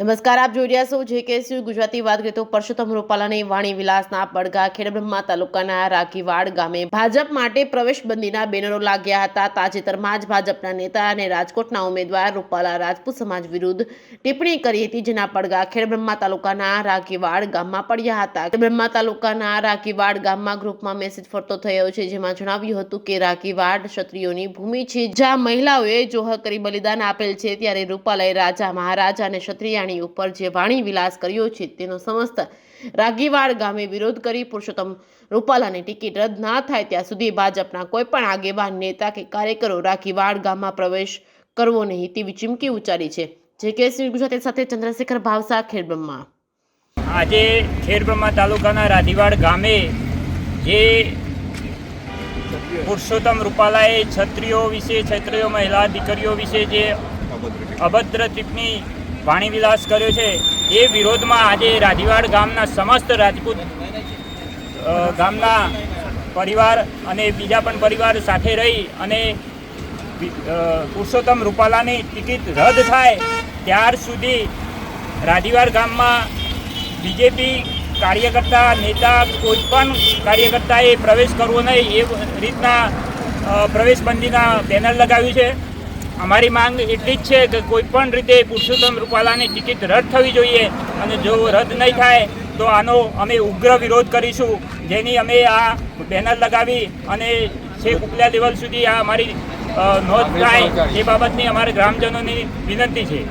નમસ્કાર, આપ જોઈ રહ્યા છો JKC ગુજરાતી. વાત કરીએ તો પરસોત્તમ રૂપાલાની વાણી વિલાસના પડઘા ખેડબ્રહ્મા તાલુકાના રાખીવાડ ગામે ભાજપ માટે પ્રવેશબંધીના બેનરો લાગ્યા હતા. તાજેતરમાં જ ભાજપના નેતા અને રાજકોટના ઉમેદવાર રૂપાલા રાજપૂત સમાજ વિરુદ્ધ ટિપ્પણી કરી હતી, જેના પડઘા ખેડબ્રહ્મા તાલુકાના રાખીવાડ ગામમાં પડ્યા હતા. ખેડબ્રહ્મા તાલુકાના રાખીવાડ ગામમાં ગ્રુપમાં મેસેજ ફરતો થયો છે, જેમાં જણાવ્યું હતું કે રાખીવાડ ક્ષત્રિયોની ભૂમિ છે, જ્યાં મહિલાઓએ જોહર કરી બલિદાન આપેલ છે. ત્યારે રૂપાલાએ રાજા મહારાજા અને ક્ષત્રિય ઉપર જે વાણી વિલાસ કર્યો છે તેનો સમસ્ત રાખીવાડ ગામે વિરોધ કરી પુરુષોત્તમ રૂપાલાની ટિકિટ રદ ના થાય ત્યાં સુધી ભાજપના કોઈ પણ આગેવાન, નેતા કે કાર્યકરો રાખીવાડ ગામમાં પ્રવેશ કરવો નહીં તેવી ચીમકી ઉચ્ચારી છે. JKC ગુજરાતી સાથે ચંદ્રશેખર ભાવસા, ખેડબ્રહ્મા. આજે ખેડબ્રહ્મા તાલુકાના રાખીવાડ ગામે જે પુરુષોત્તમ રૂપાલાએ ક્ષત્રિયો વિશે, ક્ષત્રિયો મહિલા દીકરીઓ વિશે જે અભદ્ર ટિપ્પણી વાણી વિલાસ કર્યો છે, એ વિરોધમાં આજે રાખીવાડ ગામના સમસ્ત રાજપૂત ગામના પરિવાર અને બીજા પણ પરિવાર સાથે રહી અને પુરુષોત્તમ રૂપાલાની ટિકિટ રદ થાય ત્યાર સુધી રાખીવાડ ગામમાં બીજેપી કાર્યકર્તા, નેતા, કોઈ પણ કાર્યકર્તાએ પ્રવેશ કરવો નહીં એ રીતના પ્રવેશબંધીના બેનર લગાવ્યું છે. અમારી માંગ એટલી જ છે કે કોઈ પણ રીતે પુરુષોત્તમ રૂપાલાની ટિકિટ રદ થવી જોઈએ અને જો રદ નહીં થાય તો આનો અમે ઉગ્ર વિરોધ કરીશું, જેની અમે આ બેનર લગાવી અને છેક ઉપલા લેવલ સુધી આ અમારી નોંધ થાય એ બાબતની અમારે ગ્રામજનોની વિનંતી છે.